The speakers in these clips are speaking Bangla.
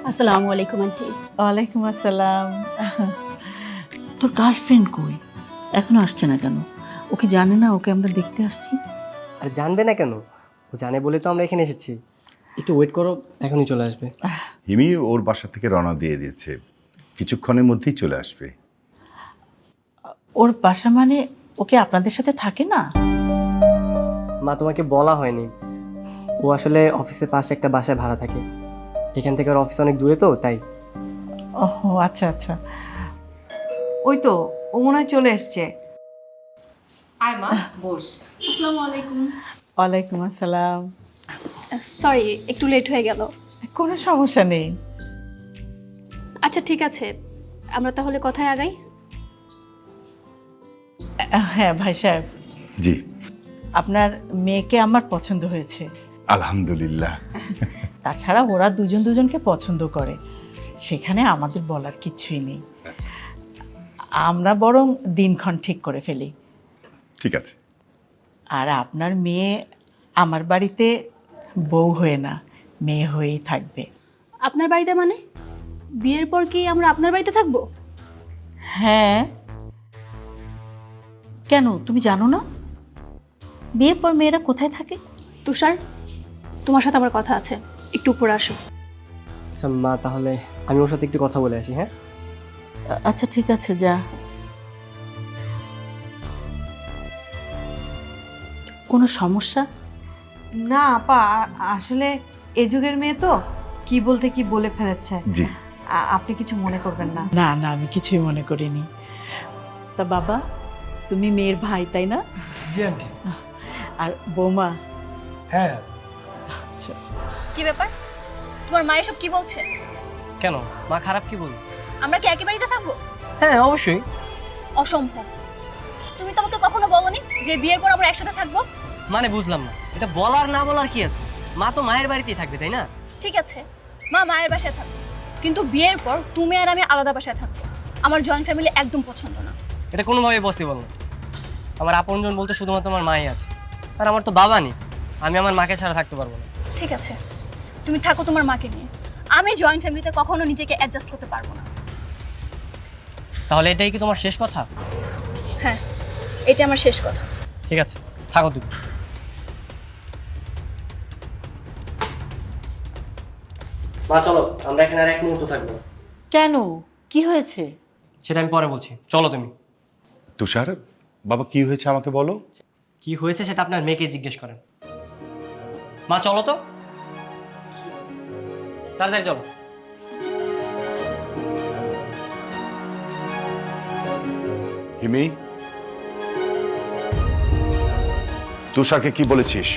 আসসালামু আলাইকুম আন্টি। ওয়ালাইকুম আসসালাম। তোর গার্লফ্রেন্ড কই? এখনো আসছে না কেন? ওকে জানে না ওকে আমরা দেখতে আসছি? আর জানবে না কেন? ও জানে বলে তো আমরা এখানে এসেছি। একটু ওয়েট করো, এখনই চলে আসবে। হিমি ওর বাসা থেকে রওনা দিয়ে দিয়েছে, কিছুক্ষণের মধ্যেই চলে আসবে। ওর বাসা মানে ওকে আপনাদের সাথে থাকে না? মা, তোমাকে বলা হয়নি, ও আসলে অফিসের পাশে একটা বাসায় ভাড়া থাকে। এখান থেকে ওর অফিস অনেক দূরে তো, তাই। ওহো আচ্ছা আচ্ছা। ওই তো ও মনে হয় চলে এসছে। আয় মা, বস। আসসালামু আলাইকুম। ওয়ালাইকুম আসসালাম। সরি, একটু লেট হয়ে গেল। কোনো সমস্যা নেই। আচ্ছা ঠিক আছে, আমরা তাহলে কথায় আগাই। হ্যাঁ ভাই সাহেব, জি। আপনার মেয়েকে আমার পছন্দ হয়েছে। আলহামদুলিল্লাহ। তাছাড়া ওরা দুজন দুজনকে পছন্দ করে, সেখানে আমাদের বলার কিছুই নেই। আমরা বরং দিনক্ষণ ঠিক করে ফেলি। ঠিক আছে। আর আপনার মেয়ে আমার বাড়িতে বউ হয়ে না, মেয়ে হয়েই থাকবে। আপনার বাড়িতে মানে? বিয়ের পর কি আমরা আপনার বাড়িতে থাকবো? হ্যাঁ, কেন তুমি জানো না বিয়ের পর মেয়েরা কোথায় থাকে? তুষার, তোমার সাথে আমার কথা আছে, একটু উপরে আসো। আচ্ছা মা, তাহলে আমি ওর সাথে একটু কথা বলে আসি, হ্যাঁ? আচ্ছা ঠিক আছে, যা। কোনো সমস্যা? না আপা, আসলে এ যুগের মেয়ে তো কি বলতে কি বলে ফেলেছে। জি। আপনি কিছু মনে করবেন না। না না, আমি কিছুই মনে করিনি। তা বাবা, তুমি মেয়ের ভাই তাই না? জি আন্টি। আর বৌমা? হ্যাঁ। আচ্ছা আচ্ছা। কি ব্যাপার, তোমার মা এসব কি বলছে? কেন, মা খারাপ কি বলবো? আমরা কি একই বাড়িতে থাকবো? হ্যাঁ অবশ্যই। অসম্ভব। তুমি তো আমাকে কখনো বলোনি যে বিয়ের পর আমরা একসাথে থাকবো। মানে বুঝলাম না, এটা বলার না বলার কি আছে? মা তো মায়ের বাড়িতেই থাকবে, তাই না? ঠিক আছে, মা মায়ের বাসায় থাকবে, কিন্তু বিয়ের পর তুমি আর আমি আলাদা বাসায় থাকবো। আমার জয়েন্ট ফ্যামিলি একদম পছন্দ না। এটা কোনোভাবে পসিবল না। আমার আপনজন বলতে শুধুমাত্র আমার মাই আছে, আর আমার তো বাবা নেই। আমি আমার মাকে ছাড়া থাকতে পারবো না। ঠিক আছে, তুমি থাকো তোমার মাকে নিয়ে। আমি জয়েন্ট ফ্যামিলিতে কখনো নিজেকে অ্যাডজাস্ট করতে পারবো না। তাহলে এটাই কি তোমার শেষ কথা? হ্যাঁ, এটা আমার শেষ কথা। ঠিক আছে, থাকো তুমি। মা চলো, আমরা এখানে আর এক মুহূর্ত থাকবো না। কেন, কি হয়েছে? সেটা আমি পরে বলছি, চলো তুমি। তুষার, বাবা কি হয়েছে আমাকে বলো। কি হয়েছে সেটা আপনার মেয়েকে জিজ্ঞেস করেন। মা চলো তো, তাড়াতাড়ি চলো। হিমি, তুষারকে কি বলেছিস?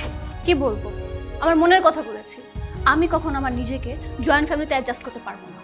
কি বলবো, আমার মনের কথা বলেছি। আমি কখনো আমার নিজেকে জয়েন্ট ফ্যামিলিতে অ্যাডজাস্ট করতে পারবো না।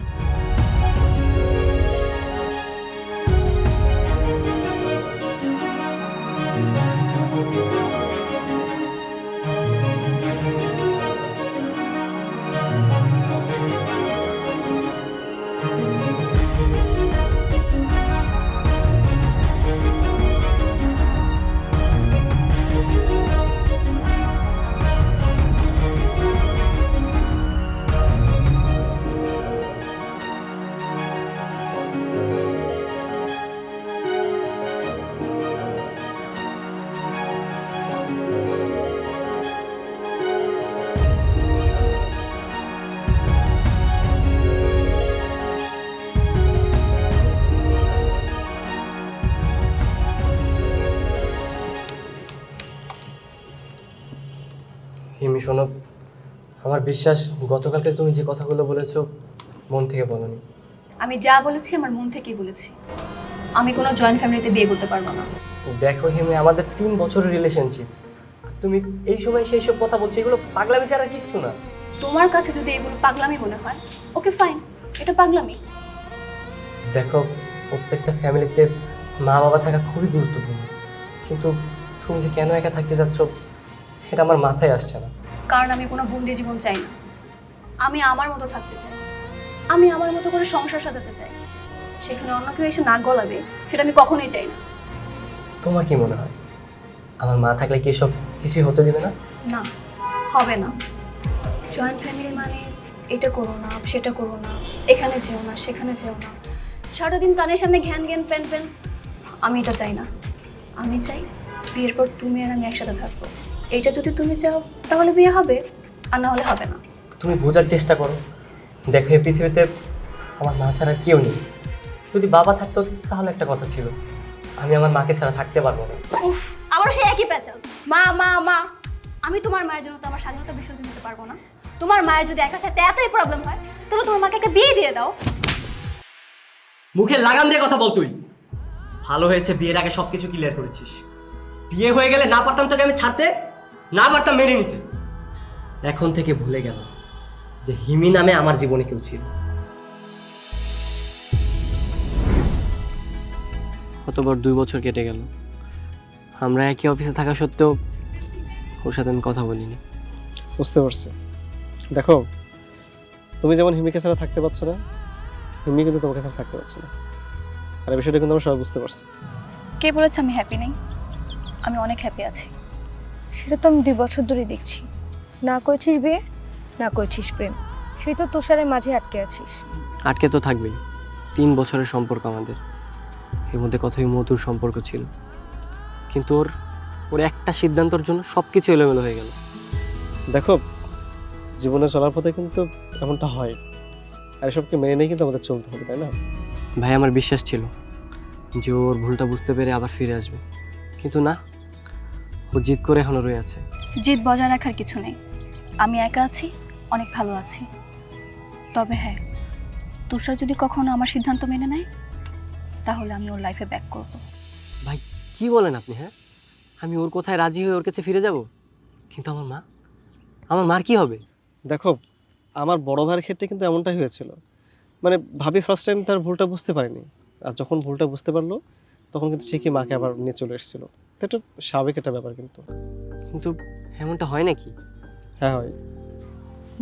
হিমি শোনো, আমার বিশ্বাস গতকালকে তুমি যে কথাগুলো বলেছো মন থেকে বলোনি। আমি যা বলেছি আমার মন থেকেই বলেছি। আমি কোনো জয়েন্ট ফ্যামিলিতে বিয়ে করতে পারবো না। দেখো হিমি, আমাদের 3 বছরের রিলেশনশিপ, তুমি এই সময় সেই সব কথা বলছো, এগুলো পাগলামি ছাড়া কিচ্ছু না। তোমার কাছে যদি এগুলো পাগলামি মনে হয়, ওকে ফাইন, এটা পাগলামি। দেখো, প্রত্যেকটা ফ্যামিলিতে মা বাবা থাকা খুবই গুরুত্বপূর্ণ, কিন্তু তুমি যে কেন একা থাকতে যাচ্ছ এটা আমার মাথায় আসছে না। কারণ আমি কোনো বন্দি জীবন চাই না। আমি আমার মতো থাকতে চাই, আমি আমার মতো করে সংসার সাজাতে চাই। সেখানে অন্য কেউ এসে নাক গলাবে সেটা আমি কখনোই চাই না। তোমার কি মনে হয় আমার মা থাকলে কি এসব কিছুই হতে দিবে না? না, হবে না। জয়েন্ট ফ্যামিলি মানে এটা করো না, সেটা করো না, এখানে যেও না, সেখানে যেও না, সারাদিন কানের সামনে ঘ্যান ঘ্যান প্যান প্যান। আমি এটা চাই না। আমি চাই বিয়ের পর তুমি আর আমি একসাথে থাকবো। এইটা যদি তুমি চাও তাহলে বিয়ে হবে, আর না হলে হবে না। তুমি বোঝার চেষ্টা করো। দেখো এই পৃথিবীতে আমার মা ছাড়া আর কেউ নেই। যদি বাবা থাকতো তাহলে একটা কথা ছিল, আমি আমার মাকে ছাড়া থাকতে পারবো না। উফ, আবার সে একই প্যাচাল, মা মা মা। আমি তোমার মায়ের জন্য তো আমার স্বাধীনতা বিসর্জন দিতে পারবো না। তোমার মায়ের যদি একা থাকতে এতই প্রবলেম হয় তাহলে তোমার মাকে একটা বিয়ে দিয়ে দাও। মুখে লাগাম দিয়ে কথা বল তুই। ভালো হয়েছে বিয়ের আগে সবকিছু ক্লিয়ার করেছিস। বিয়ে হয়ে গেলে না পারতাম তোকে আমি ছাড়তে, না পারতাম মেনে নিতে। এখন থেকে ভুলে গেল যে হিমি নামে আমার জীবনে কেউ ছিল। অতবার 2 বছর কেটে গেল, আমরা একই অফিসে থাকা সত্ত্বেও ওর সাথে আমি কথা বলিনি। বুঝতে পারছি। দেখো, তুমি যেমন হিমিকে ছাড়া থাকতে পারছো না, হিমি কিন্তু তোমাকে ছাড়া থাকতে পারছো না। আর এই বিষয়টা কিন্তু আমরা সবাই বুঝতে পারছি। কে বলেছে আমি হ্যাপি নেই? আমি অনেক হ্যাপি আছি। সেটা তো আমি 2 বছর ধরে দেখছি। না করেছিস বিয়ে, না করেছিস প্রেম, সেই তো তুষারের মাঝে আটকে আছিস। আটকে তো থাকবেই। 3 বছরের সম্পর্ক আমাদের, এর মধ্যে কতই মধুর সম্পর্ক ছিল। কিন্তু ওর একটা সিদ্ধান্তের জন্য সব কিছু এলোমেলো হয়ে গেল। দেখো, জীবনে চলার পথে কিন্তু এমনটা হয়, আর এসবকে মেনে নিয়ে কিন্তু আমাদের চলতে হবে, তাই না? ভাই, আমার বিশ্বাস ছিল যে ওর ভুলটা বুঝতে পেরে আবার ফিরে আসবে, কিন্তু না, ও জিদ করে এখনো রয়ে আছে। জিদ বজায় রাখার কিছু নেই। আমি একা আছি, অনেক ভালো আছি। তবে হ্যাঁ, তুষার যদি কখনো আমার সিদ্ধান্ত মেনে নেয় তাহলে আমি ওর লাইফে ব্যাক করব। ভাই, কি বলেন আপনি? হ্যাঁ, আমি ওর কথায় রাজি হয়ে ওর কাছে ফিরে যাব, কিন্তু আমার মার কি হবে? দেখো, আমার বড় ভাইয়ের ক্ষেত্রে কিন্তু এমনটাই হয়েছিল। মানে ভাবি ফার্স্ট টাইম তার ভুলটা বুঝতে পারেনি, আর যখন ভুলটা বুঝতে পারলো তখন কিন্তু ঠিকই মাকে আবার নিয়ে চলে এসেছিল। তো এটা স্বাভাবিক একটা ব্যাপার কিন্তু। কিন্তু এমনটা হয় নাকি? হ্যাঁ, হয়।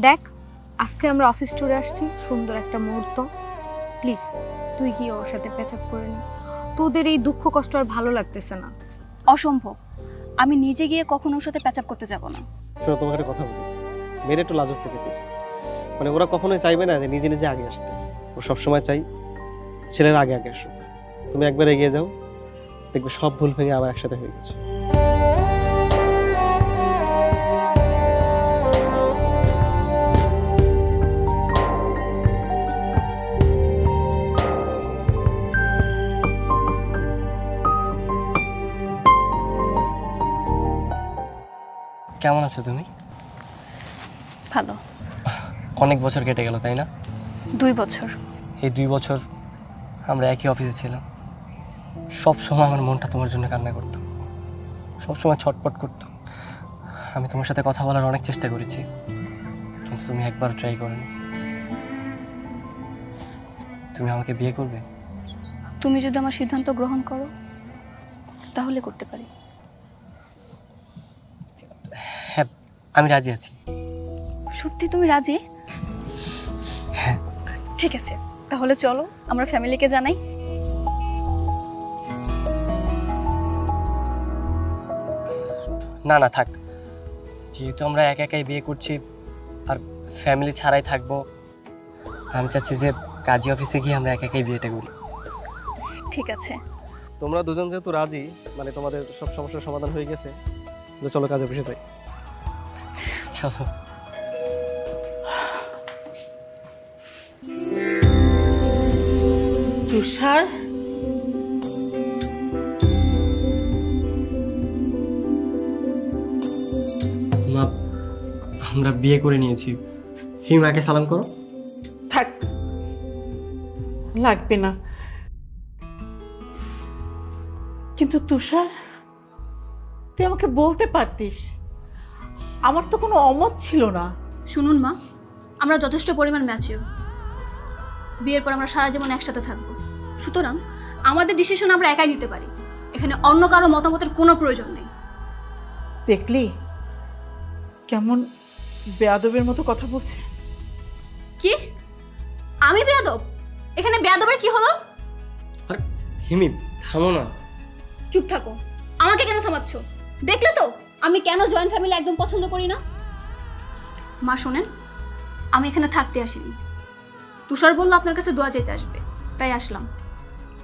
দেখ, আজকে আমরা অফিস ট্যুরে আসছি, সুন্দর একটা মুহূর্ত। প্লিজ তুই কি ওর সাথে প্যাচআপ করে নি? তোদের এই দুঃখ কষ্ট আর ভালো লাগতেছে না। অসম্ভব। আমি নিজে গিয়ে কখনো ওর সাথে প্যাচআপ করতে যাব না। শোনো, তোমাকে একটা কথা বলি, মেয়ের একটু লাজুক প্রকৃতির। মানে ওরা কখনোই চাইবে না যে নিজে নিজে আগে আসতে। ও সবসময় চাই ছেলের আগে আগে আসুক। তুমি একবার এগিয়ে যাও, দেখবে সব ভুল ভেঙে আবার একসাথে হয়ে গেছে। কেমন আছো তুমি? ভালো। অনেক বছর কেটে গেল, তাই না? 2 বছর। এই 2 বছর আমরা একই অফিসে ছিলাম। সব সময় আমার মনটা তোমার জন্য কান্না করতো, সব সময় ছটপট করতো। আমি তোমার সাথে কথা বলার অনেক চেষ্টা করেছি, কিন্তু তুমি একবার ট্রাই করোনি। তুমি আমাকে বিয়ে করবে? তুমি যদি আমার সিদ্ধান্ত গ্রহণ করো তাহলে করতে পারি। হ্যাঁ, আমি রাজি আছি। সত্যি তুমি রাজি? হ্যাঁ। ঠিক আছে, তাহলে চলো আমরা ফ্যামিলিকে জানাই। না না, থাক। যেহেতু আমরা একা একাই বিয়ে করছি আর ফ্যামিলি ছাড়াই থাকবো, আমি চাচ্ছি যে কাজী অফিসে গিয়ে আমরা একা একাই বিয়েটা করি। ঠিক আছে। তোমরা দুজন যেহেতু রাজি, মানে তোমাদের সব সমস্যার সমাধান হয়ে গেছে, তাহলে চলো কাজে অফিসে যাই। চলো। তুষার, মা, আমরা বিয়ে করে নিয়েছি। হিমাকে সালাম করো। থাক, লাগবে না। কিন্তু তুষার, তুই আমাকে বলতে পারতিস, আমার তো কোনো অমত ছিল না। শুনুন মা, আমরা যথেষ্ট পরিমাণ ম্যাচিওর। বিয়ের পর আমরা সারা জীবন একসাথে থাকবো, সুতরাং আমাদের ডিসিশন আমরা একাই নিতে পারি। এখানে অন্য কারো মতামতের কোনো প্রয়োজন নেই। দেখলি কেমন বেয়াদবের মতো কথা বলছে? কি? আমি বেয়াদব? এখানে বেয়াদবের কি হলো? আর হিমি, থামো না। চুপ থাকো। আমাকে কেন থামাচ্ছ? দেখলে তো আমি কেন জয়েন্ট ফ্যামিলি একদম পছন্দ করি না। মা শোনেন, আমি এখানে থাকতে আসিনি। তুষার বলল আপনার কাছে দোয়া চাইতে আসবে, তাই আসলাম।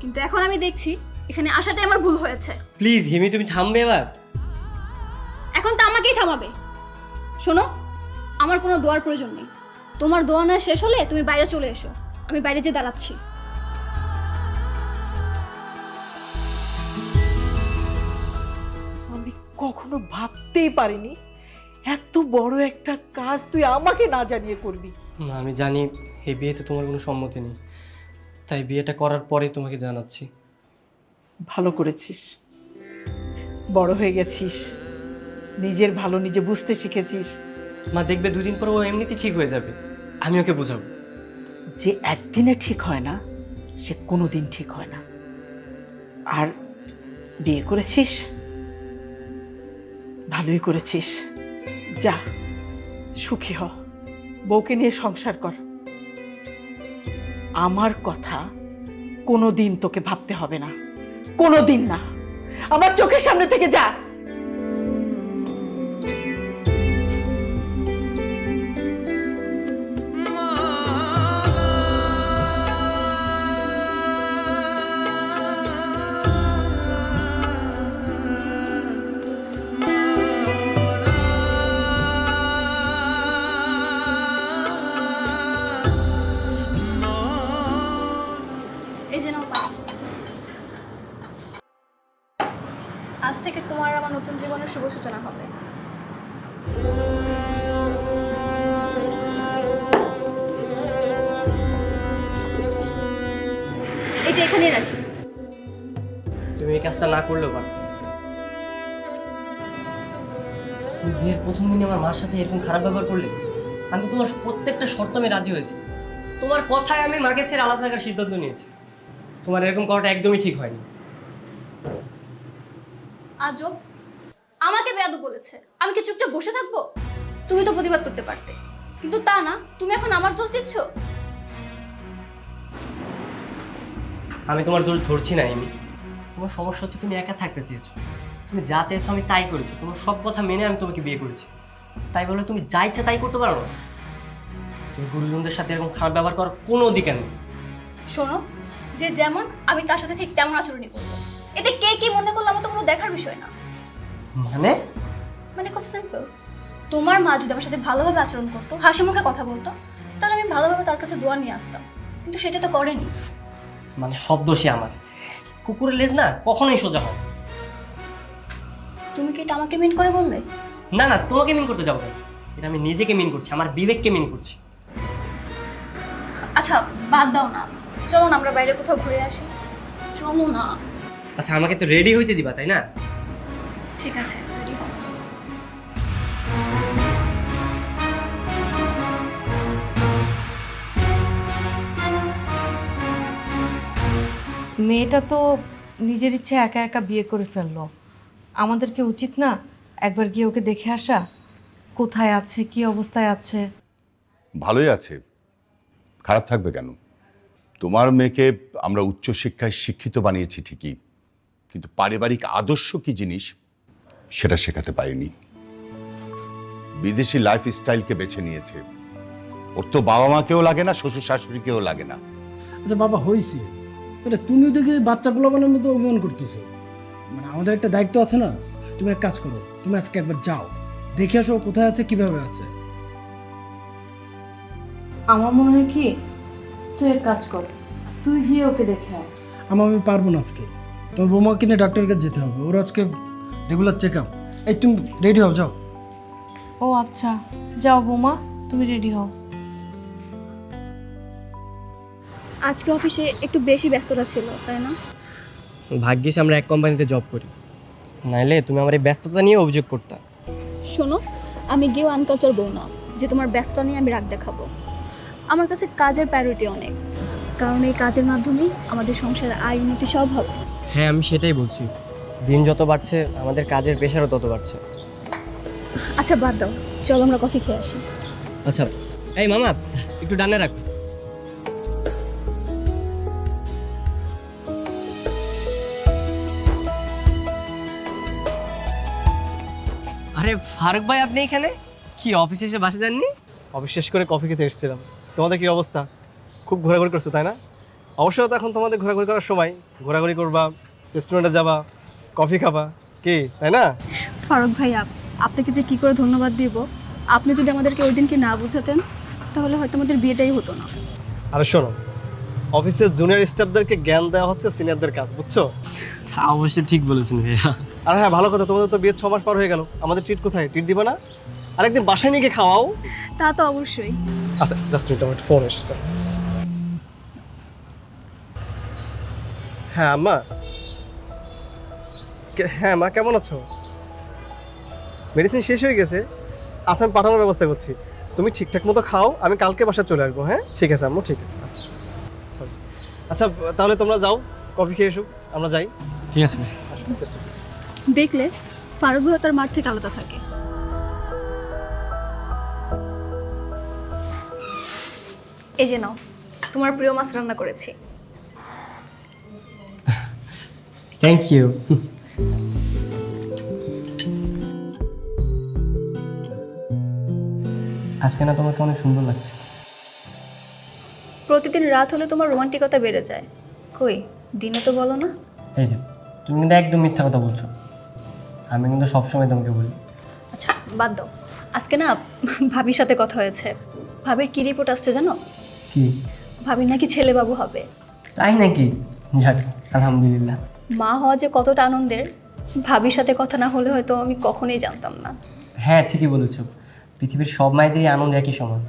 কিন্তু এখন আমি দেখছি এখানে আসাটাই আমার ভুল হয়েছে। প্লিজ হিমি, তুমি থামবে এবার। এখন তো আমাকেই থামাবে। শোনো, আমার কোনো দোয়ার প্রয়োজন নেই। তোমার দোয়া না শেষ হলে তুমি বাইরে চলে এসো, আমি বাইরে যেয়ে দাঁড়াচ্ছি। আমি কখনো ভাবতেই পারিনি এত বড় একটা কাজ তুই আমাকে না জানিয়ে করবি। না, আমি জানি এই বিয়েতে তোমার কোনো সম্মতি নেই, তাই বিয়েটা করার পরে তোমাকে জানাচ্ছি। ভালো করেছিস, বড় হয়ে গেছিস, নিজের ভালো নিজে বুঝতে শিখেছিস। মা দেখবে দুদিন পর ও এমনিতেই ঠিক হয়ে যাবে, আমি ওকে বোঝাবো। যে একদিনে ঠিক হয় না সে কোনোদিন ঠিক হয় না। আর বিয়ে করেছিস, ভালোই করেছিস। যা, সুখী হ, বউকে নিয়ে সংসার কর। আমার কথা কোনোদিন তোকে ভাবতে হবে না, কোনোদিন না। আমার চোখের সামনে থেকে যা। এই যে নাও পানি। আজ থেকে তোমার আমার নতুন জীবনের শুভ সূচনা হবে। এটা এখানেই রাখি। তুমি এই কাজটা না করলেও পারো। তুমি বিয়ের প্রথম দিনে আমার মার সাথে এরকম খারাপ ব্যবহার করলে। আমি তো তোমার প্রত্যেকটা শর্ত আমি রাজি হয়েছি। তোমার কথায় আমি মাকে ছেড়ে আলাদা থাকার সিদ্ধান্ত নিয়েছি। তোমার এরকম করাটা একদমই ঠিক হয়নি। আজব, আমাকে বেয়াদব বলেছে, আমি কি চুপচাপ বসে থাকবো? তুমি তো প্রতিবাদ করতে পারতে, কিন্তু তা না। তুমি এখন আমার দোষ দিচ্ছ। আমি তোমার দোষ ধরছি না এমনি। তোমার সমস্যা হচ্ছে তুমি একা থাকতে চেয়েছো। তুমি যা চেয়েছো আমি তাই করেছি। তোমার সব কথা মেনে আমি তোমাকে বিয়ে করেছি। তাই বলে তুমি যা ইচ্ছা তাই করতে পারো না। তুমি গুরুজনদের সাথে এরকম খারাপ ব্যবহার করার কোনো অধিকার নেই। শোনো, যে যেমন আমি তার সাথে ঠিক তেমন আচরণই করবো। এতে কে কি মনে করলো আমার তো কোনো দেখার বিষয় না। মানে খুব সিম্পল। তোমার মা যদি আমার সাথে ভালোভাবে আচরণ করতো, হাসি মুখে কথা বলতো, তাহলে আমি ভালোভাবে তার কাছে দোয়া নিয়ে আসতাম। কিন্তু সেটা তো করেনি। মানে সব দোষই আমার। কুকুরের লেজ না কখনোই সোজা হয়। তুমি কি এটা আমাকে মিন করে বললে? না না, তোমাকে মিন করতে যাবো না। এটা আমি নিজেকে মিন করছি, আমার বিবেককে মিন করছি। আচ্ছা বাদ দাও না, চলো না আমরা বাইরে কোথাও ঘুরে আসি। চলো না। আচ্ছা আমাকে তো রেডি হইতে দিবা, তাই না? ঠিক আছে, রেডি হও। মেয়েটা তো নিজের ইচ্ছে একা একা বিয়ে করে ফেললো। আমাদের কি উচিত না একবার গিয়ে ওকে দেখে আসা, কোথায় আছে, কি অবস্থায় আছে? ভালোই আছে, খারাপ থাকবে কেন? তোমার মেয়েকে আমরা উচ্চশিক্ষায় শিক্ষিত বানিয়েছি ঠিকই, কিন্তু পারিবারিক আদর্শ কি জিনিস সেটা শেখাতে পারিনি। বিদেশি লাইফস্টাইলকে বেছে নিয়েছে। ওর তো বাবা মাকেও লাগে না, শ্বশুর শাশুড়িকেও লাগে না। আচ্ছা বাবা, হয়েছে মানে তুমিও দেখি বাচ্চা পোলাপানের মতো অভিমান করতেছো। মানে আমাদের একটা দায়িত্ব আছে না। তুমি এক কাজ করো, তুমি আজকে একবার যাও, দেখে আসো ও কোথায় আছে, কিভাবে আছে। আমার মনে হয় কি, তুই এক কাজ কর, তুই গিয়ে ওকে দেখে আয়। আমি পারবো না আজকে, তোমার বৌমাকে নিয়ে ডাক্তারের কাছে যেতে হবে, ওর আজকে রেগুলার চেক আপ। এই তুমি রেডি হও, যাও। ও আচ্ছা, যাও বৌমা, তুমি রেডি হও। আজকে অফিসে একটু বেশি ব্যস্ততা ছিল, তাই না? ভাগ্যিস আমরা এক কোম্পানিতে জব করি, নাইলে তুমি আমার এই ব্যস্ততা নিয়ে অভিযোগ করতে। শোনো, আমি গিয়েও আনকালচার বউ না যে তোমার ব্যস্ততা নিয়ে আমি রাগ দেখাবো। আমার কাছে কাজের প্রায়োরিটি অনেক, কারণ এই কাজের মাধ্যমেই আমাদের সংসারে আয় উন্নতি সব হবে। হ্যাঁ, আমি সেটাই বলছি। দিন যত বাড়ছে আমাদের কাজের প্রেশারও তত বাড়ছে। আচ্ছা বাদ দাও, চলো আমরা কফি খেয়ে আসি। আচ্ছা এই মামা, একটু ডানে রাখ। আরে ফারুক ভাই, আপনি এখানে কি অফিসে এসে বাসা যাননি? অফিস শেষ করে কফি খেতে এসেছিলাম। তোমাদের কি অবস্থা? খুব ঘোরাঘুরি করছো তাই না? অবশ্যই তো এখন তোমাদের ঘোরাঘুরি করার সময়, ঘোরাঘুরি করবা, রেস্টুরেন্টে যাবা, কফি খাবা, কি তাই না? ফারুক ভাই, আপনাকে যে কি করে ধন্যবাদ দিব, আপনি যদি আমাদেরকে ওই দিনকে না বুঝাতেন তাহলে হয়তো আমাদের বিয়েটাই হতো না। আরে শোনো, অফিসের জুনিয়র স্টাফদেরকে জ্ঞান দেওয়া হচ্ছে সিনিয়রদের কাজ, বুঝছো? তা অবশ্যই ঠিক বলেছেন ভাইয়া। আর হ্যাঁ, ভালো কথা, তোমাদের তো বিয়ের 6 মাস পার হয়ে গেল, আমাদের ট্রিট কোথায়? ট্রিট দিবা না? আরেকদিন বাসায় নিয়ে গিয়ে খাওয়াও। তা তো অবশ্যই। আচ্ছা, জাস্ট মিনিট, আমার ফোন এসেছে। হ্যাঁ আম্মা। হ্যাঁ মা, কেমন আছো? মেডিসিন শেষ হয়ে গেছে। আচ্ছা, আমি পাঠানোর ব্যবস্থা করছি। তুমি ঠিকঠাক মতো খাও, আমি কালকে বাসায় চলে আসবো। হ্যাঁ ঠিক আছে আম্মু, ঠিক আছে। আচ্ছা সরি। আচ্ছা তাহলে তোমরা যাও, কফি খেয়ে এসো, আমরা যাই। ঠিক আছে ভাই। দেখলে ফারুক ভাই তার মাঠ থেকে আলাদা থাকে। এই যে নাও, তোমার প্রিয় মাছ রান্না করেছি। Thank you. আজকে না তোমাকে অনেক সুন্দর লাগছে। প্রতিদিন রাত হলে তোমার রোমান্টিকতা বেড়ে যায়, কই দিনে তো বলো না। এই যে তুমি কিন্তু একদম মিথ্যা কথা বলছো, আমি কিন্তু সবসময় তোমাকে বলি। আচ্ছা বাদ দাও, আজকে না ভাবির সাথে কথা হয়েছে। ভাবির কি রিপোর্ট আসছে জানো? কি? ভাবির নাকি ছেলে বাবু হবে। তাই নাকি? যাক আলহামদুলিল্লাহ। মা হওয়া যে কতটা আনন্দের, ভাবির সাথে কথা না হলে হয়তো আমি কখনোই জানতাম না। হ্যাঁ ঠিকই বলেছো, পৃথিবীর সব মায়েদেরই আনন্দ একই সমান।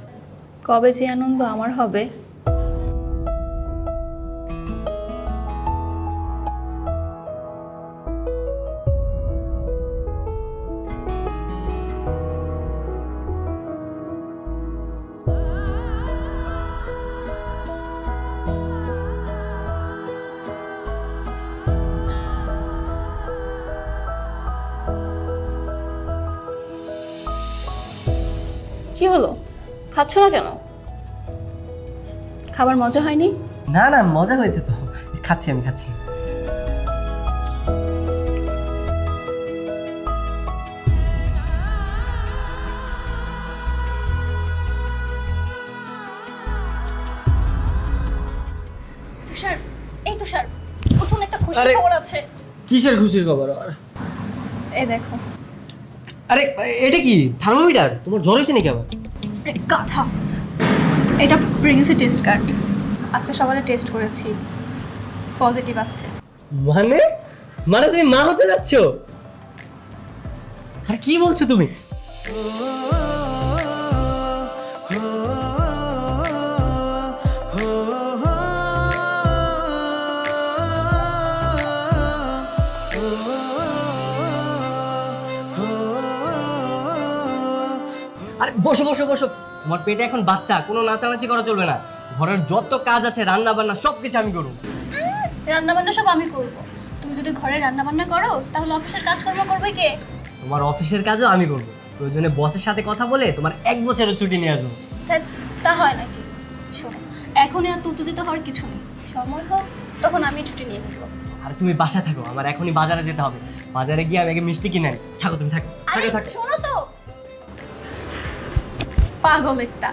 কবে যে আনন্দ আমার হবে। কি হলো, খাচ্ছ না কেন? খাবার মজা হয়নি? না না, মজা হয়েছে তো, খাচ্ছি আমি খাচ্ছি। তুষার, এই তুষার, উঠুন, একটা খুশি আরে- খবর আছে। কিসের খুশির খবর? এই দেখো। আরে এটা কি থার্মোমিটার? তোমার জ্বর হয়েছে নাকি আবার? এই কথা, এটা প্রেগনেন্সি টেস্ট কার্ড। আজকে সবারে টেস্ট করেছি, পজিটিভ আসছে। মানে মানে তুমি মা হতে যাচ্ছ? আর কি বলছো তুমি? আরে বসো বসো বসো, তোমার পেটে এখন বাচ্চা, কোনো নাচানাচি করা চলবে না। ঘরের যত কাজ আছে, রান্না বান্না সব কিছু আমি করবো। রান্না বান্না সব আমি করব। তুমি যদি ঘরে রান্না বান্না করো তাহলে অফিসের কাজকর্ম করবে কে? তোমার অফিসের কাজও আমি করবো। প্রয়োজনে বসের সাথে কথা বলে তোমার 1 বছরের ছুটি নিয়ে আসবো। তা হয় নাকি? শোনো, এখন আর তুতুজিত হওয়ার কিছু নেই, সময় হোক তখন আমি ছুটি নিয়ে নিব। আর তুমি বাসা থাকো, আমার এখনই বাজারে যেতে হবে। বাজারে গিয়ে আমি আগে মিষ্টি কিনে আনি। থাকো তুমি, থাকো আরে থাকো থাকো। শোনো তো, পাগল একটা।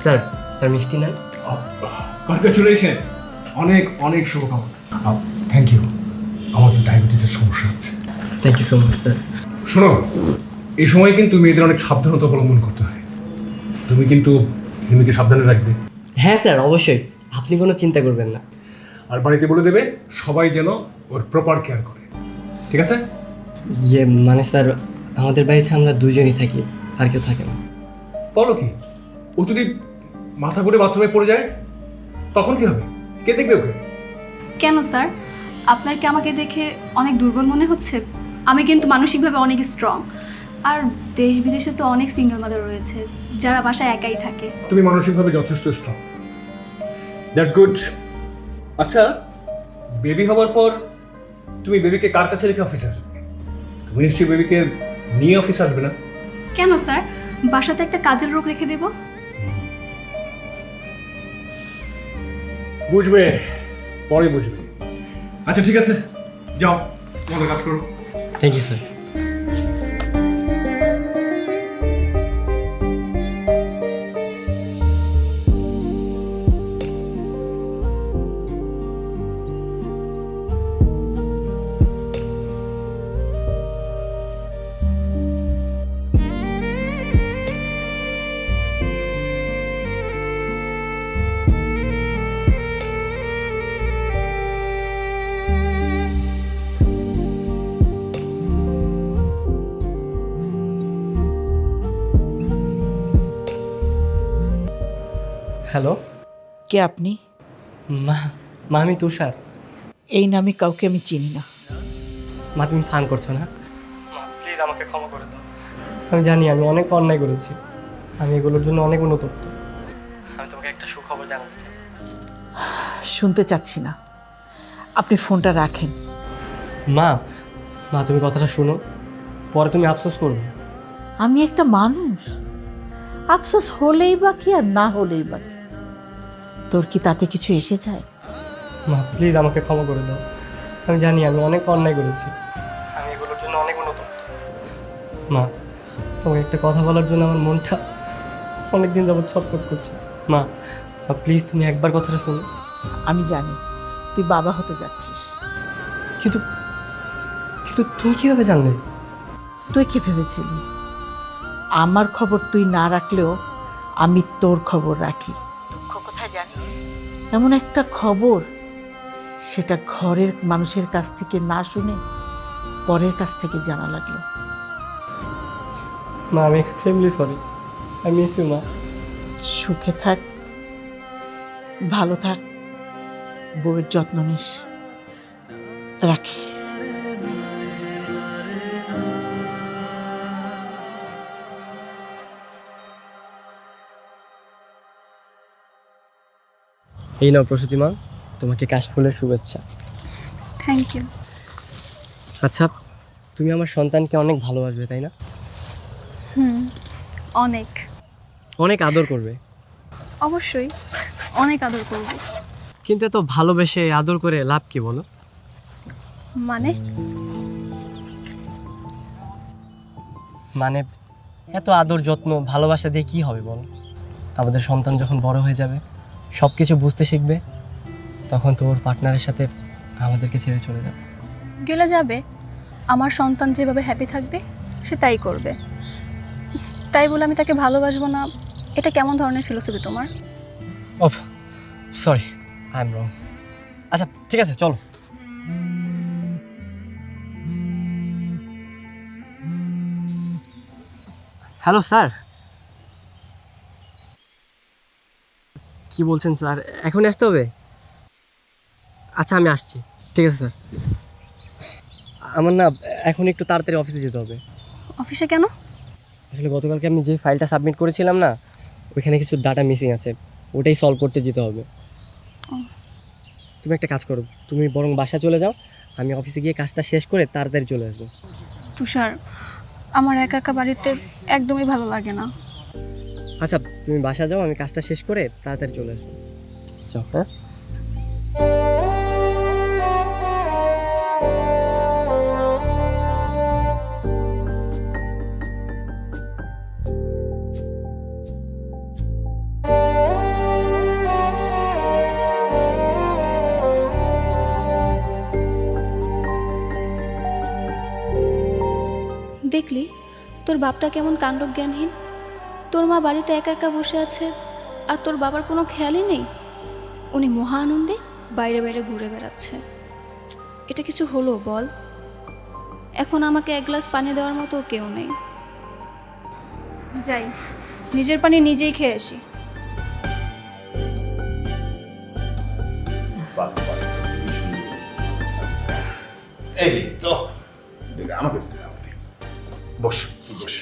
স্যার স্যার মিষ্টি নেন। কনগ্রাচুলেশন, অনেক অনেক শুভকামনা। Thank you. আমার তো ডায়াবেটিসের সমস্যা আছে। Thank you so much sir. শোনো, এই সময় কিন্তু মেয়েদের অনেক সাবধানতা অবলম্বন করতে হয়। তুমি কিন্তু হিমিকে সাবধানে রাখবে। হ্যাঁ স্যার অবশ্যই, আপনি কোনো চিন্তা করবেন না। আর বাড়িতে বলে দেবে সবাই যেন ওর প্রপার কেয়ার করে, ঠিক আছে? ইয়ে মানে স্যার, আমাদের বাড়িতে আমরা দুজনই থাকি, আর কেউ থাকে না। বলো কি, ও যদি মাথা ঘুরে বাথরুমে পড়ে যায় তখন কি হবে? কে দেখবে ওকে? কেন স্যার, আপনার কি আমাকে দেখে অনেক দুর্বল মনে হচ্ছে? আমি কিন্তু মানসিকভাবে অনেক স্ট্রং। আর দেশ বিদেশে তো অনেক সিঙ্গেল মাদার রয়েছে যারা বাসায় একাই থাকে। তুমি মানসিকভাবে যথেষ্ট স্ট্রং, দ্যাটস গুড। আচ্ছা, বেবি হওয়ার পর তুমি বেবিকে কার কাছে রেখে অফিসে আসবে? তুমি নিশ্চয়ই বেবিকে নিয়ে অফিসে আসবে না? কেন স্যার, বাসাতে একটা কাজের লোক রেখে দেব? বুঝবে, পরে বুঝবে। আচ্ছা ঠিক আছে, যাও তোমাদের কাজ করো। Thank you sir. হ্যালো কে আপনি? মা, মা আমি তুষার। এই নামে কাউকে আমি চিনি না। মা তুমি ফান করছো না? মা প্লিজ আমাকে ক্ষমা করে দাও। আমি জানি আমি অনেক অন্যায় করেছি, আমি এগুলোর জন্য অনেক অনুতপ্ত। আমি তোমাকে একটা সুখবর জানাতে চাই। শুনতে চাচ্ছি না, আপনি ফোনটা রাখেন। মা, মা তুমি কথাটা শোনো, পরে তুমি আফসোস করবে। আমি একটা মানুষ, আফসোস হলেই বা কি আর না হলেই বা কি, তোর কি তাতে কিছু এসে যায়? মা প্লিজ আমাকে ক্ষমা করে দাও। আমি জানি আমি অনেক অন্যায় করেছি, আমি এগুলোর জন্য অনেক অনুতপ্ত। মা তোমাকে একটা কথা বলার জন্য আমার মনটা অনেক দিন যাবৎ ছটফট করছে। মা, প্লিজ তুমি একবার কথাটা শোনো। আমি জানি তুই বাবা হতে যাচ্ছিস, কিন্তু কিন্তু তুমি কীভাবে জানলে? তুই কি ভেবেছিলি আমার খবর তুই না রাখলেও আমি তোর খবর রাখি? দুঃখ কোথায় জানিস? এমন একটা খবর সেটা ঘরের মানুষের কাছ থেকে না শুনে পরের কাছ থেকে জানা লাগলো। মা আমি extremely sorry, I miss you মা। সুখে থাক, ভালো থাক, বউয়ের যত্ন নিস। রাখি। এই নাও প্রসূতি মা, তোমাকে কাশফুলের শুভেচ্ছা। Thank you. আচ্ছা, তুমি আমার সন্তানকে অনেক ভালোবাসবে তাই না? অনেক, অনেক আদর করবে। অবশ্যই অনেক আদর করব। কিন্তু এত ভালোবেসে আদর করে লাভ কি বলো? মানে মানে এত আদর যত্ন ভালোবাসা দিয়ে কি হবে বলো? আমাদের সন্তান যখন বড় হয়ে যাবে, সব কিছু বুঝতে শিখবে, তখন তো ওর পার্টনারের সাথে আমাদেরকে ছেড়ে চলে যাবে। গেলে যাবে, আমার সন্তান যেভাবে হ্যাপি থাকবে সে তাই করবে। তাই বলে আমি তাকে ভালোবাসবো না, এটা কেমন ধরনের ফিলোসফি তোমার? ওফ, সরি, আই এম রং। আচ্ছা ঠিক আছে, চলো। Hello sir. কি বলছেন স্যার, এখন আসতে হবে? আচ্ছা আমি আসছি, ঠিক আছে স্যার। আমার না এখন একটু তাড়াতাড়ি অফিসে যেতে হবে। অফিসে কেন? আসলে গতকালকে আমি যে ফাইলটা সাবমিট করেছিলাম না, ওইখানে কিছু ডাটা মিসিং আছে, ওটাই সলভ করতে যেতে হবে। তুমি একটা কাজ করো, তুমি বরং বাসা চলে যাও, আমি অফিসে গিয়ে কাজটা শেষ করে তাড়াতাড়ি চলে আসবো। তুষার, আমার একা একা বাড়িতে একদমই ভালো লাগে না। আচ্ছা তুমি বাসা যাও, আমি কাজটা শেষ করে তাড়াতাড়ি চলে আসবো। যাও। হ্যাঁ দেখলি তোর বাপটা কেমন কাণ্ডজ্ঞানহীন। তোর মা বাড়িতে একা একা বসে আছে আর তোর বাবার কোনো খেয়ালই নেই। উনি মহা আনন্দে বাইরে বাইরে ঘুরে বেড়াচ্ছে। এটা কিছু হলো বল? এখন আমাকে এক গ্লাস পানি দেওয়ার মতো কেউ নেই। যাই, নিজের পানি নিজেই খেয়ে আসি। এই তো আমাকে বস, বস,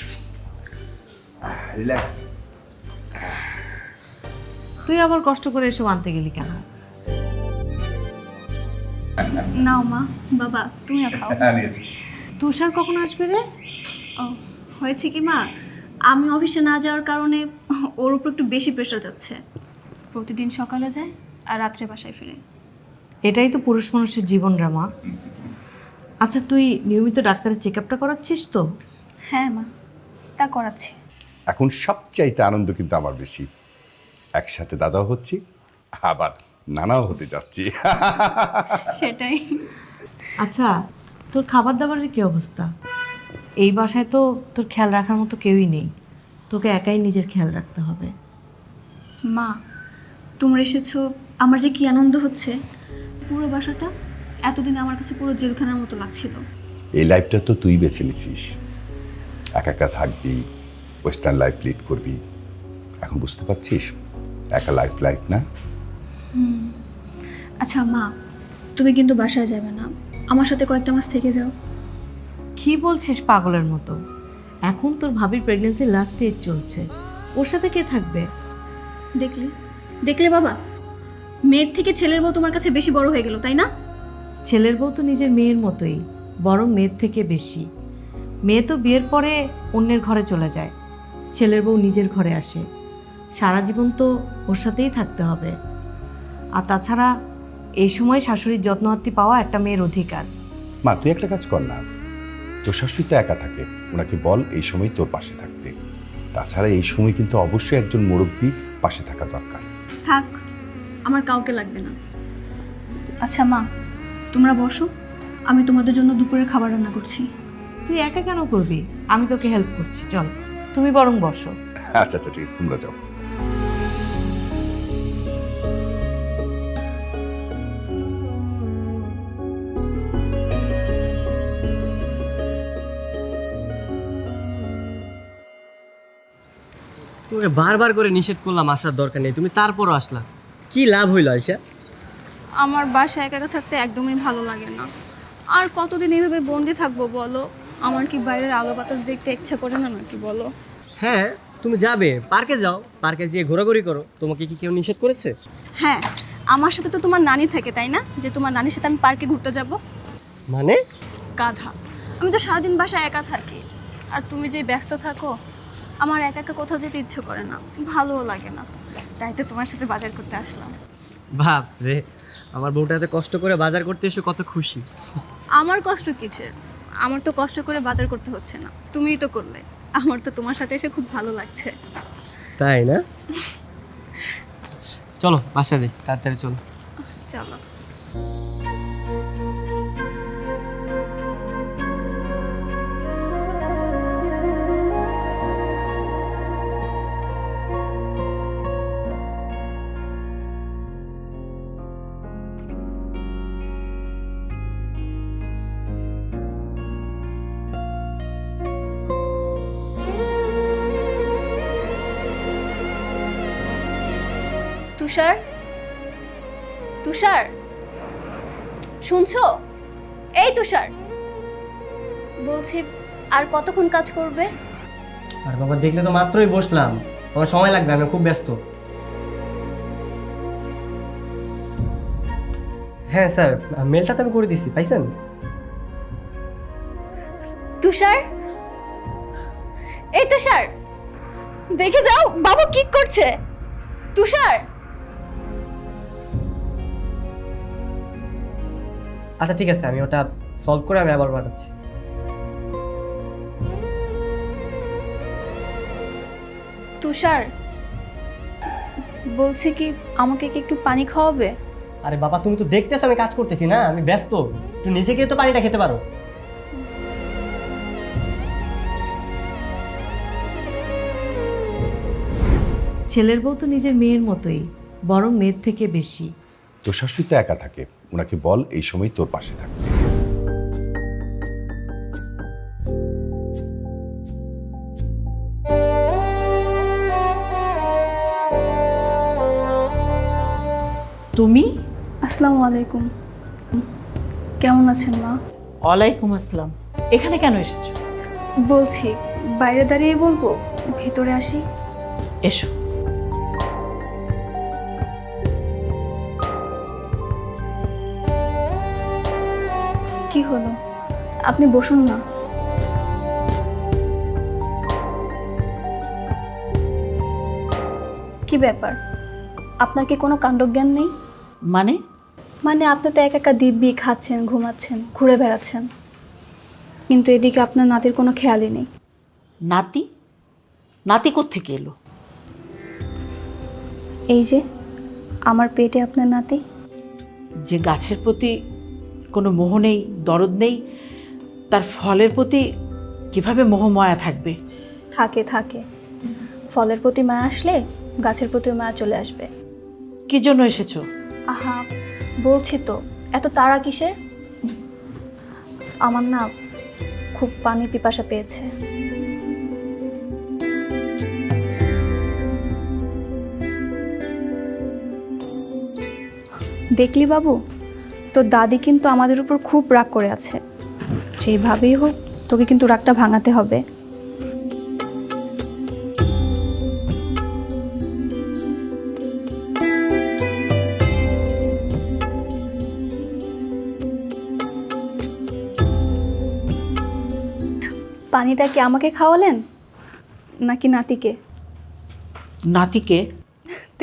রিল্যাক্স। তুই আবার কষ্ট করে এসব আনতে গেলি কেন? নাও মা, বাবা তুমিও খাও। হ্যাঁ নিয়েছি। তুষার কখন আসবে রে? ও হয়েছে কি মা, আমি অফিসে না যাওয়ার কারণে ওর উপর একটু বেশি প্রেশার যাচ্ছে। প্রতিদিন সকালে যায় আর রাত্রে বাসায় ফিরে। এটাই তো পুরুষ মানুষের জীবন রে মা। আচ্ছা, তুই নিয়মিত ডাক্তারের চেক আপটা করাচ্ছিস তো? হ্যাঁ মা, তা করাচ্ছি। এখন সবচাইতে আনন্দ কিন্তু আমার বেশি, একসাথে দাদাও হচ্ছি আবার নানাও হতে যাচ্ছি। সেটাই। আচ্ছা, তোর খাবার দাবারের কি অবস্থা? এই বাসায় তো তোর খেয়াল রাখার মতো কেউই নেই, তোকে একাই নিজের খেয়াল রাখতে হবে। মা, তোমরা এসেছো, আমার যে কি আনন্দ হচ্ছে। পুরো বাসাটা এতদিন আমার কাছে পুরো জেলখানার মতো লাগছিল। এই লাইফটা তো তুই বেছে নিছিস, একা একা থাকবি, ওয়েস্টার্ন লাইফ লিড করবি। এখন বুঝতে পারছিস একা লাইফ না। আচ্ছা মা, তুমি কিন্তু বাসায় যাবে না, আমার সাথে কয়েকটা মাস থেকে যাও। কি বলছিস পাগলের মতো? এখন তোর ভাবির প্রেগনেন্সির লাস্ট স্টেজ চলছে, ওর সাথে কে থাকবে? দেখলে বাবা, মেয়ের থেকে ছেলের বউ তোমার কাছে বেশি বড় হয়ে গেল, তাই না? ছেলের বউ তো নিজের মেয়ের মতোই, বরং মেয়ের থেকে বেশি। মেয়ে তো বিয়ের পরে অন্যের ঘরে চলে যায়, ছেলের বউ নিজের ঘরে আসে। সারা জীবন তো ওর সাথেই থাকতে হবে। আর তাছাড়া এই সময় শাশুড়ির যত্নআত্তি পাওয়া একটা মেয়ের অধিকার। মা তুই একটা কাজ কর না, তোর শাশুড়ি তো একা থাকে, ওনাকে বল এই সময় তোর পাশে থাকতে। তাছাড়া এই সময় কিন্তু অবশ্যই একজন মুরব্বী পাশে থাকা দরকার। থাক, আমার কাউকে লাগবে না। আচ্ছা মা, তোমরা বসো, আমি তোমাদের জন্য দুপুরের খাবার রান্না করছি। তুই একা কেন করবি? আমি তোকে হেল্প করছি, চল তুমি বরং বসো। আচ্ছা আচ্ছা ঠিক আছে, তোমরা যাও। তোমাকে বারবার করে নিষেধ করলাম আসার দরকার নেই, তুমি তারপরও আসলা। কি লাভ হইলো আয়শা? আমার বাসায় একা একা থাকতে একদমই ভালো লাগে না। আর কতদিন এইভাবে বন্দি থাকবো বলো? আমার কি বাইরের আলো বাতাস দেখতে ইচ্ছা করে না নাকি বলো? হ্যাঁ, তুমি যাবে পার্কে, যাও পার্কে গিয়ে ঘোরাঘুরি করো। তোমাকে কি কেউ নিষেধ করেছে? হ্যাঁ, আমার সাথে তো তোমার নানি থাকে, তাই না? যে তোমার নানির সাথে আমি পার্কে ঘুরতে যাব। মানে? গাধা, আমি তো সারাদিন বাসায় একা থাকি। আর তুমি যে ব্যস্ত থাকো, আমার একা একা কোথাও যেতে ইচ্ছে করে না, ভালোও লাগে না। তাই তো তোমার সাথে বাজার করতে আসলাম। বাপ রে, আমার বউটা এত কষ্ট করে বাজার করতে এসে কত খুশি। আমার কষ্ট কিসের? আমার তো কষ্ট করে বাজার করতে হচ্ছে না, তুমিই তো করলে। আমার তো তোমার সাথে এসে খুব ভালো লাগছে। তাই না? চলো বাসা যাই, তাড়াতাড়ি চলো। চলো। তুষার, তুষার, শুনছো? এই তুষার, বলছি আর কতক্ষণ কাজ করবে? আর বাবা দেখলে তো মাত্রই বসলাম, আমার সময় লাগবে, আমি খুব ব্যস্ত। হ্যাঁ স্যার, মেলটা তো আমি করে দিচ্ছি, পাইছেন? তুষার, এই তুষার, দেখে যাও বাবু কি করছে। তুষার, আচ্ছা ঠিক আছে, আমি ওটা সলভ করে আমি আবার পাঠাচ্ছি। তুষার, বলছি কি আমাকে কি একটু পানি খাওয়াবে? আরে বাবা, তুমি তো দেখতেছো আমি কাজ করতেছি না, আমি ব্যস্ত, একটু নিজে গিয়ে তো পানিটা খেতে পারো। ছেলের বউ তো নিজের মেয়ের মতোই, বরং মেয়ের থেকে বেশি। তোর শাশুড়ি তো একা থাকে, ওনাকে বল এই সময় তোর পাশে থাকতে। তুমি? আসসালামু আলাইকুম। কেমন আছেন মা? ওয়ালাইকুম আসসালাম। এখানে কেন এসেছো? বলছি বাইরে দাঁড়িয়ে বলবো, ভেতরে আসি? এসো। কি হলো? আপনি বসুন না। কি ব্যাপার? আপনার কি কোনো কাণ্ডজ্ঞান নেই? মানে মানে আপনি তো একা একা দিব্যি খাচ্ছেন, ঘুমাচ্ছেন, ঘুরে বেড়াচ্ছেন, কিন্তু এদিকে আপনার নাতির কোনো খেয়ালই নেই। নাতি? নাতি কোত্থেকে এলো? এই যে আমার পেটে আপনার নাতি। যে গাছের প্রতি কোনো মোহ নেই, দরদ নেই, তার ফলের প্রতি কিভাবে মোহমায়া থাকবে? থাকে থাকে, ফলের প্রতি মায়া আসলে গাছের প্রতিও মায়া চলে আসবে। কি জন্য এসেছো? আহা, বলছি তো, এত তাড়া কিসের? আমার না খুব পানি পিপাসা পেয়েছে। দেখলি বাবু, তোর দাদি কিন্তু আমাদের উপর খুব রাগ করে আছে। যেভাবেই হোক তোকে কিন্তু রাগটা ভাঙাতে হবে। পানিটা কি আমাকে খাওয়ালেন নাকি নাতিকে? নাতিকে?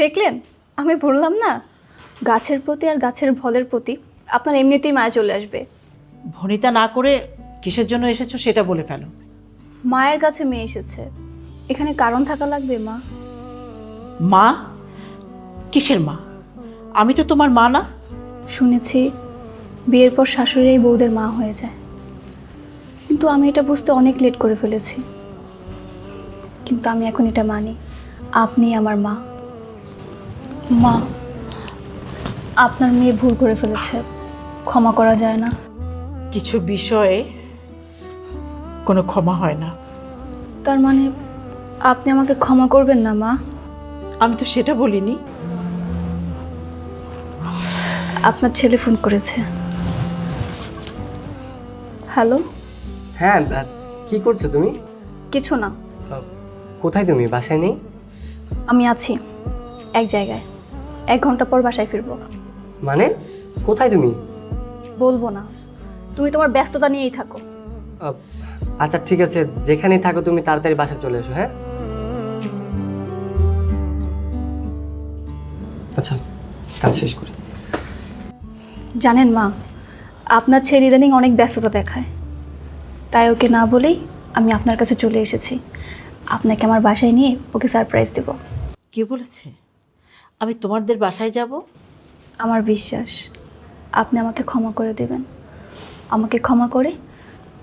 দেখলেন, আমি বললাম না, গাছের প্রতি আর গাছের ফলের প্রতি আপনার এমনিতেই মায়া চলে আসবে। ভনিতা না করে কিসের জন্য এসেছো সেটা বলে ফেলো। মায়ের কাছে মেয়ে এসেছে, এখানে কারণ থাকা লাগবে মা। মা? কিসের মা? আমি তো তোমার মা না। শুনেছি বিয়ের পর শাশুড়ি বউদের মা হয়ে যায়, কিন্তু আমি এটা বুঝতে অনেক লেট করে ফেলেছি। কিন্তু আমি এখন এটা মানি, আপনি আমার মা। মা, আপনার মেয়ে ভুল করে ফেলেছে, ক্ষমা করা যায় না। কিছু বিষয়ে কোনো ক্ষমা হয় না। তার মানে আপনি আমাকে ক্ষমা করবেন না মা? আমি তো সেটা বলিনি। আপনার ছেলে ফোন করেছে। হ্যালো। হ্যাঁ, কি করছো তুমি? কিছু না, কোথায় তুমি? বাসায় নেই? আমি আছি এক জায়গায়, 1 ঘন্টা পর বাসায় ফিরবো। মানে কোথায় তুমি? বলবো না, তুমি তোমার ব্যস্ততা নিয়েই থাকো। আচ্ছা ঠিক আছে, যেখানেই থাকো তুমি তাড়াতাড়ি বাসায় চলে এসো। হ্যাঁ আচ্ছা, কাজ শেষ করি। জানেন মা, আপনার ছেলে ইদানিং অনেক ব্যস্ততা দেখায়, তাই ওকে না বলেই আমি আপনার কাছে চলে এসেছি। আপনাকে আমার বাসায় নিয়ে ওকে সারপ্রাইজ দেব। কে বলেছে আমি তোমাদের বাসায় যাব? আমার বিশ্বাস আপনি আমাকে ক্ষমা করে দেবেন। আমাকে ক্ষমা করে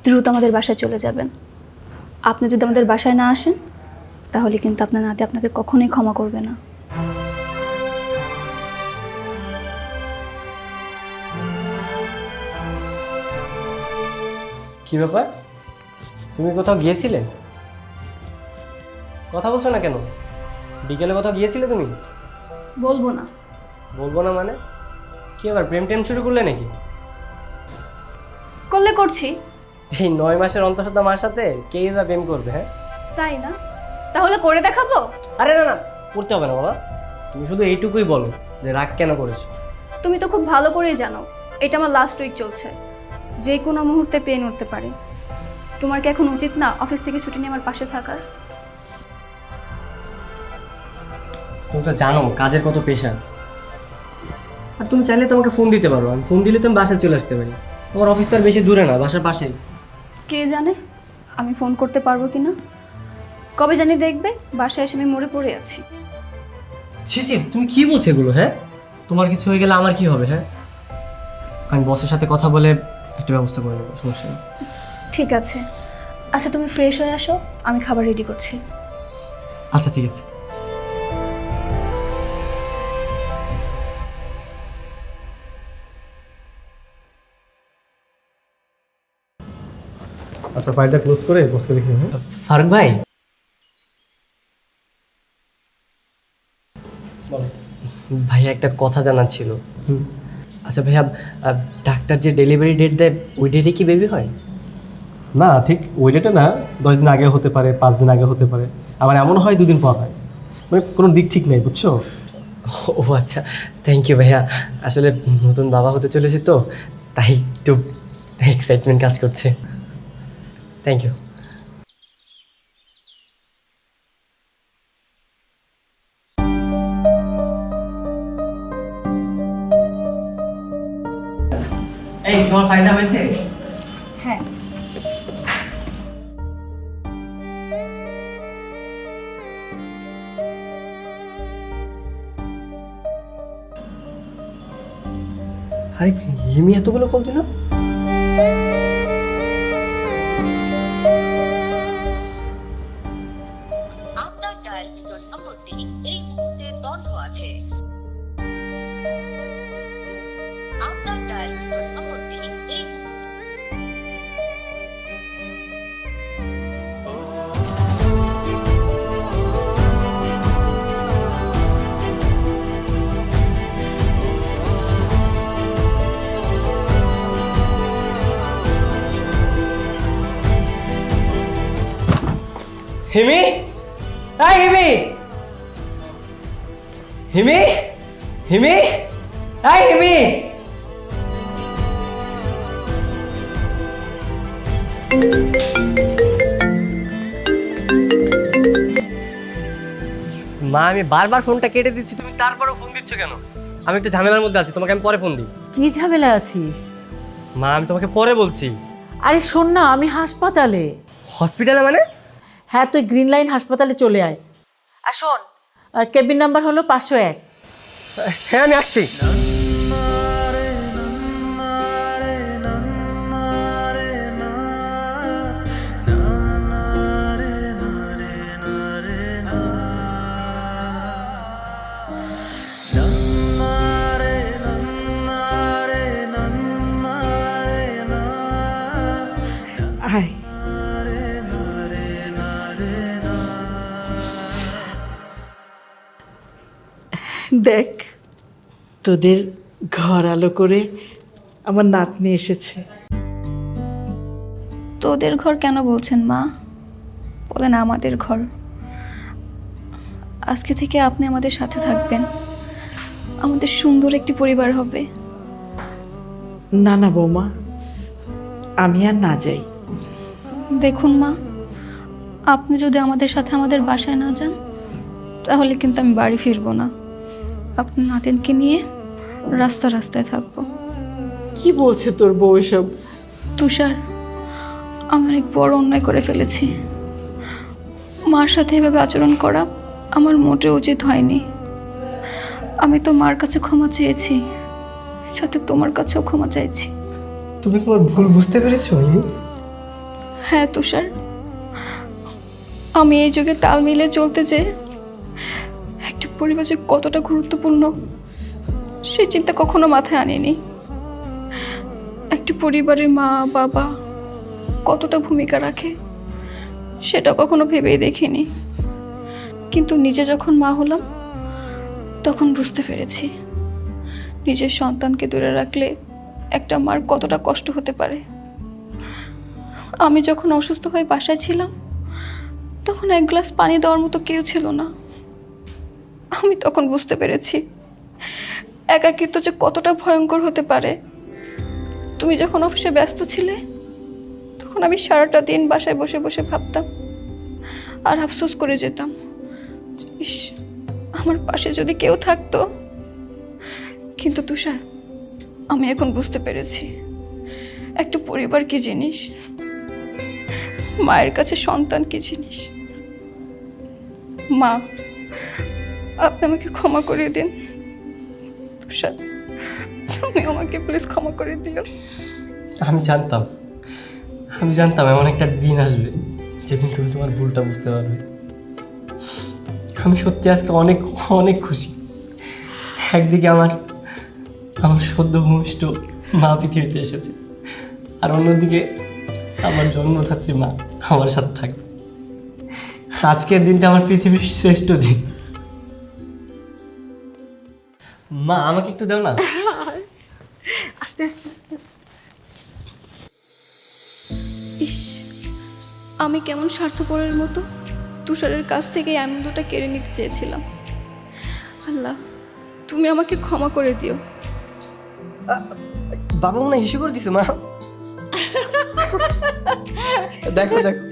দ্রুত আমাদের বাসায় চলে যাবেন। আপনি যদি আমাদের বাসায় না আসেন তাহলে কিন্তু আপনার নাতি আপনাকে কখনোই ক্ষমা করবে না। কি ব্যাপার, তুমি কোথাও গিয়েছিলে? কথা বলছো না কেন? বিকেলে কোথাও গিয়েছিলে তুমি? বলবো না। বলবো না মানে? কি আবার প্রেম টেম শুরু করলে নাকি? করলে করছি। এই 9 মাসের অন্তঃসত্ত্বা মার সাথে কেই বা প্রেম করবে? হ্যাঁ তাই না? তাহলে করে দেখাবো। আরে না না, করতে হবে না বাবা। তুমি শুধু এইটুকুই বলো যে রাগ কেন করেছো। তুমি তো খুব ভালো করেই জানো এটা আমার লাস্ট উইক চলছে, যে কোনো মুহূর্তে পেন উঠতে পারে। তোমার কি এখন উচিত না অফিস থেকে ছুটি নিয়ে আমার পাশে থাকার? তুমি তো জানো কাজের কত প্রেশার। আর তুমি চাইলে তোমাকে ফোন দিতে পারো, আমি ফোন দিলে তুমি বাসায় চলে আসতে পারি। তোমার অফিস তো আর বেশি দূরে না, বাসার পাশেই। কে জানে আমি ফোন করতে পারবো কি না। কবে জানি দেখবে বাসায় এসে আমি মরে পড়ে আছি। ছি, তুমি কি বলছো এগুলো? হ্যাঁ, তোমার কিছু হয়ে গেলে আমার কি হবে? হ্যাঁ, আমি বসের সাথে কথা বলে একটা ব্যবস্থা করে নেবো, সমস্যা নেই। ঠিক আছে, আচ্ছা তুমি ফ্রেশ হয়ে আসো, আমি খাবার রেডি করছি। আচ্ছা ঠিক আছে। আচ্ছা, ফাইলটা ক্লোজ করে বসকে দেখে হ্যাঁ। ফারুক ভাই, ভাইয়া একটা কথা জানার ছিল। আচ্ছা ভাইয়া, ডাক্তার যে ডেলিভারি ডেট দেয় ওই ডেটে কি বেবি হয়? না, ঠিক ওই ডেটে না, 10 দিন আগে হতে পারে, 5 দিন আগে হতে পারে, আবার এমন হয় 2 দিন পর হয়। মানে কোনো দিক ঠিক নেই, বুঝছো? ও আচ্ছা, থ্যাংক ইউ ভাইয়া। আসলে নতুন বাবা হতে চলেছি তো, তাই একটু এক্সাইটমেন্ট কাজ করছে। Thank you. এই তোমার ফাইলটা হয়েছে? হ্যাঁ, আরে হিমি এতগুলো কল দিল? আপনার ডায়ালকৃত নম্বরটি এই মুহূর্তে বন্ধ আছে। আপনার ডায়ালকৃত নম্বরটি এই হিমি, এই হিমি, হিমি, হিমি, এই হিমি। মা আমি বারবার ফোনটা কেটে দিচ্ছি, তুমি তারপরেও ফোন দিচ্ছ কেন? আমি একটু ঝামেলার মধ্যে আছি, তোমাকে আমি পরে ফোন দিই। কি ঝামেলা আছিস? মা আমি তোমাকে পরে বলছি। আরে শোন না, আমি হাসপাতালে। হসপিটালে মানে? হ্যাঁ, তুই গ্রিন লাইন হাসপাতালে চলে আয়। আর শোন, কেবিন নাম্বার হলো 501। হ্যাঁ আমি আসছি। আয়। দেখ, তোদের ঘর আলো করে আমার নাতনি এসেছে। তোদের ঘর কেন বলছেন মা? বলেন আমাদের ঘর। আজকে থেকে আপনি আমাদের সাথে থাকবেন, আমাদের সুন্দর একটি পরিবার হবে। না না বৌমা, আমি আর না যাই। দেখুন মা, আপনি যদি আমাদের সাথে আমাদের বাসায় না যান তাহলে কিন্তু আমি বাড়ি ফিরবো না। আপনার নাতিনকে নিয়ে রাস্তায় থাকবো। কি বলছে তোর বউ এসব? তুষার, আমার এক বড় অন্যায় করে ফেলেছি। মার সাথে এভাবে আচরণ করা আমার মোটেও উচিত হয়নি। আমি তো মার কাছে ক্ষমা চেয়েছি, সাথে তোমার কাছেও ক্ষমা চাইছি। তুমি তোমার ভুল বুঝতে পেরেছো হিমি? হ্যাঁ তুষার, আমি এই যুগে তাল মিলে চলতে যে একটা পরিবার যে কতটা গুরুত্বপূর্ণ সেই চিন্তা কখনো মাথায় আনিনি। একটা পরিবারের মা বাবা কতটা ভূমিকা রাখে সেটা কখনো ভেবেই দেখিনি। কিন্তু নিজে যখন মা হলাম তখন বুঝতে পেরেছি নিজের সন্তানকে দূরে রাখলে একটা মার কতটা কষ্ট হতে পারে। আমি যখন অসুস্থ হয়ে বাসায় ছিলাম তখন এক গ্লাস পানি দেওয়ার মতো কেউ ছিল না। আমি তখন বুঝতে পেরেছি একাকিত্ব যে কতটা ভয়ঙ্কর হতে পারে। তুমি যখন অফিসে ব্যস্ত ছিলে তখন আমি সারাটা দিন বাসায় বসে বসে ভাবতাম আর আফসোস করে যেতাম, ইস আমার পাশে যদি কেউ থাকতো। কিন্তু তুষার, আমি এখন বুঝতে পেরেছি একটা পরিবার কি জিনিস, মায়ের কাছে সন্তান কি জিনিস। মা, আপনি আমাকে ক্ষমা করে দিন। তুষার, তুমি আমাকে প্লিজ ক্ষমা করে দিও। আমি জানতাম এমন একটা দিন আসবে যেদিন তুমি তোমার ভুলটা বুঝতে পারবে। আমি সত্যি আজকে অনেক অনেক খুশি। একদিকে আমার সদ্য ভূমিষ্ঠ মা পৃথিবীতে এসেছে, আর অন্যদিকে আমার জন্মদাত্রী মা আমার সাথে থাকবে। আজকের দিনটা আমার পৃথিবীর শ্রেষ্ঠ দিন। মা আমাকে একটু দাও না। আস্তে আস্তে আস্তে। ইস, আমি কেমন স্বার্থপরের মতো তুষারের কাছ থেকে এই আনন্দটা কেড়ে নিতে চেয়েছিলাম। আল্লাহ, তুমি আমাকে ক্ষমা করে দিও। বাবা মনে হিসু করে দিছে মা। দেখো দেখো